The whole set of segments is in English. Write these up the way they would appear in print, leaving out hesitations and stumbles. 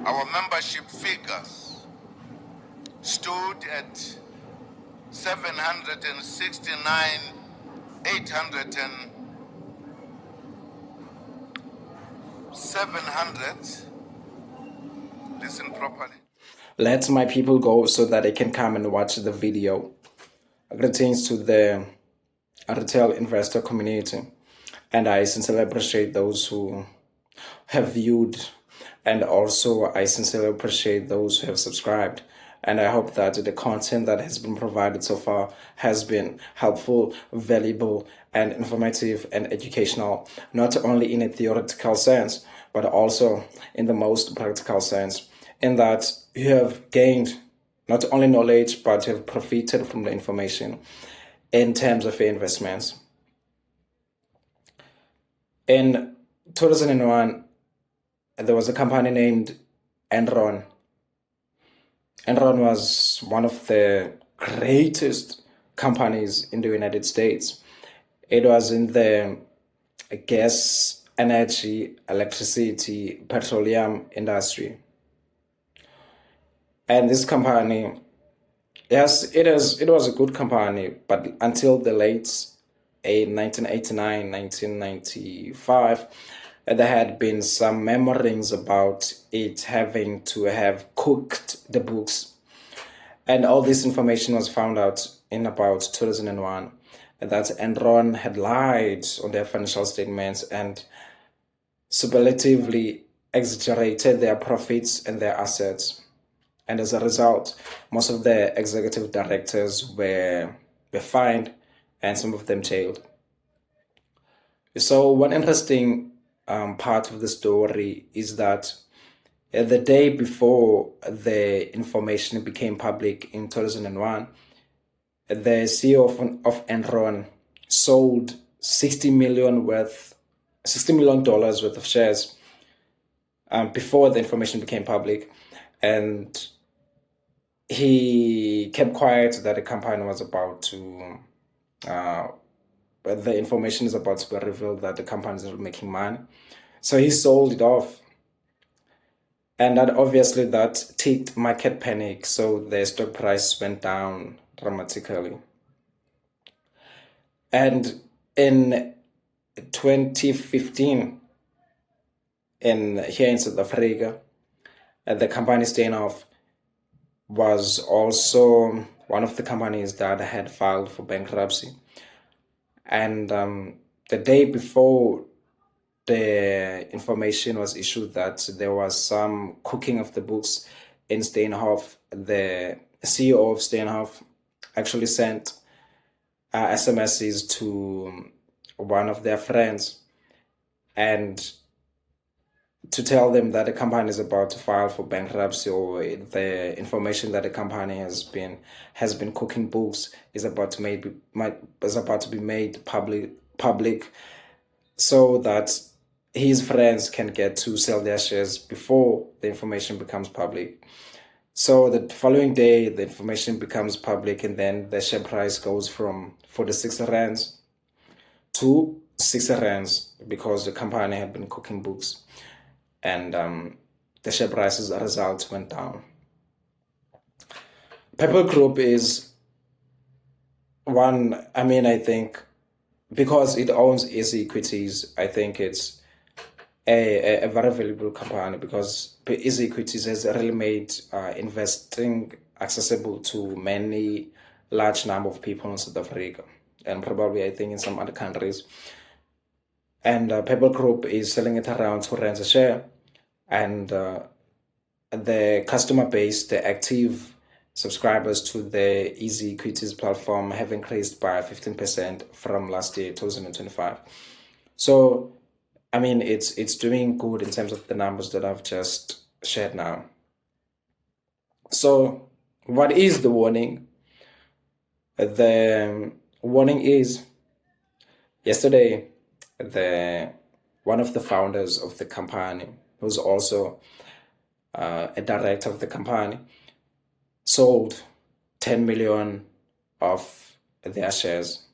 our membership figures stood at 700. Listen properly. Let my people go so that they can come and watch the video. Greetings to the retail investor community, and I sincerely appreciate those who have viewed, and also I sincerely appreciate those who have subscribed. And I hope that the content that has been provided so far has been helpful, valuable, and informative and educational, not only in a theoretical sense, but also in the most practical sense, in that you have gained not only knowledge, but you have profited from the information in terms of your investments. In 2001, there was a company named Enron. Enron was one of the greatest companies in the United States. It was in the gas, energy, electricity, petroleum industry. And this company, yes, it was a good company, but until the late 1989, 1995, there had been some murmurings about it having to have cooked the books. And all this information was found out in about 2001, that Enron had lied on their financial statements and superlatively exaggerated their profits and their assets. And as a result, most of the executive directors were fined and some of them jailed. So one interesting part of the story is that the day before the information became public in 2001, the CEO of Enron sold $60 million worth of shares before the information became public, and he kept quiet that the company was about to the information is about to be revealed that the company is not making money. So he sold it off. And that obviously that tipped market panic. So the stock price went down dramatically. And in 2015, here in South Africa, the company Steinhoff was also one of the companies that had filed for bankruptcy. And the day before the information was issued that there was some cooking of the books in Steinhoff, the CEO of Steinhoff actually sent SMSs to one of their friends and to tell them that the company is about to file for bankruptcy, or the information that the company has been cooking books is about to be made public, so that his friends can get to sell their shares before the information becomes public. So the following day, the information becomes public, and then the share price goes from 46 rands to 6 rands because the company had been cooking books. And the share price as a result went down. Purple Group is one, I think, because it owns Easy Equities, I think it's a very valuable company, because Easy Equities has really made investing accessible to many large number of people in South Africa, and probably I think in some other countries. And Purple Group is selling it around 2 rands a share. And the customer base, the active subscribers to the Easy Equities platform have increased by 15% from last year, 2025. So, it's doing good in terms of the numbers that I've just shared now. So, what is the warning? The warning is, yesterday, one of the founders of the company, who's also a director of the company, sold 10 million of their shares.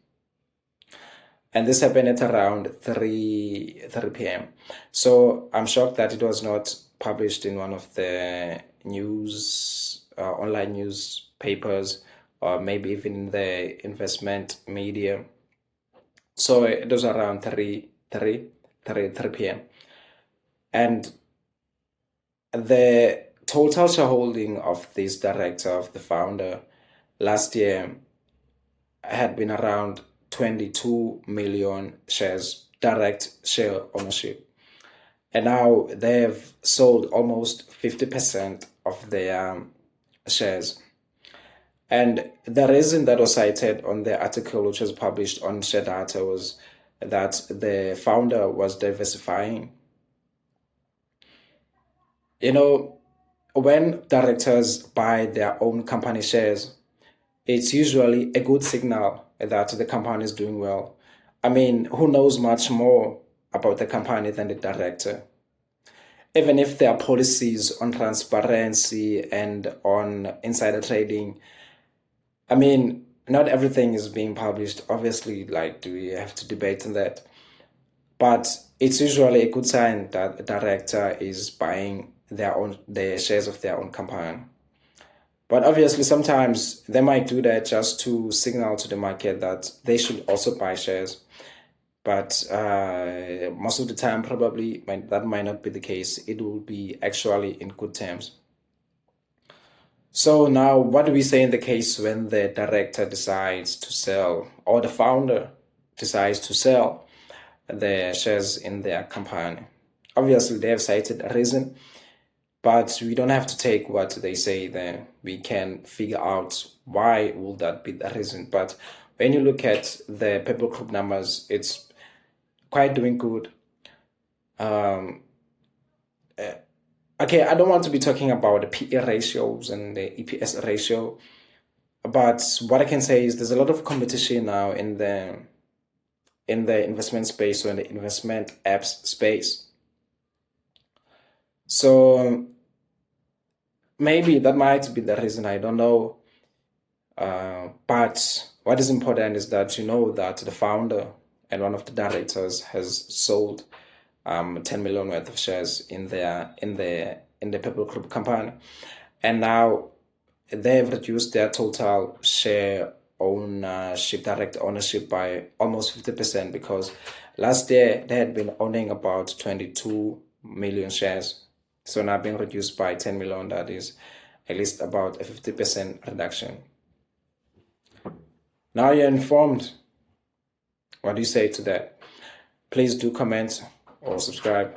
And this happened at around 3 p.m. So I'm shocked that it was not published in one of the news, online newspapers, or maybe even in the investment media. So it was around 3 p.m. And the total shareholding of this director, of the founder, last year had been around 22 million shares, direct share ownership. And now they've sold almost 50% of their shares. And the reason that was cited on the article, which was published on Share Data, was that the founder was diversifying. You know, when directors buy their own company shares, it's usually a good signal that the company is doing well. I mean, who knows much more about the company than the director? Even if there are policies on transparency and on insider trading, I mean, not everything is being published. Obviously, like, do we have to debate on that? But it's usually a good sign that a director is buying the shares of their own company. But obviously, sometimes they might do that just to signal to the market that they should also buy shares. But most of the time, probably that might not be the case. It will be actually in good terms. So now, what do we say in the case when the director decides to sell, or the founder decides to sell the shares in their company? Obviously, they have cited a reason, but we don't have to take what they say there. We can figure out why will that be the reason. But when you look at the Purple Group numbers, it's quite doing good. Okay, I don't want to be talking about the PE ratios and the EPS ratio, but what I can say is there's a lot of competition now in the investment space, or in the investment apps space. So maybe that might be the reason, I don't know. But what is important is that you know that the founder and one of the directors has sold 10 million worth of shares in the Purple Group company, and now they've reduced their total share ownership, direct ownership, by almost 50%, because last year they had been owning about 22 million shares. So now being reduced by 10 million, that is at least about a 50% reduction. Now you're informed. What do you say to that? Please do comment or subscribe.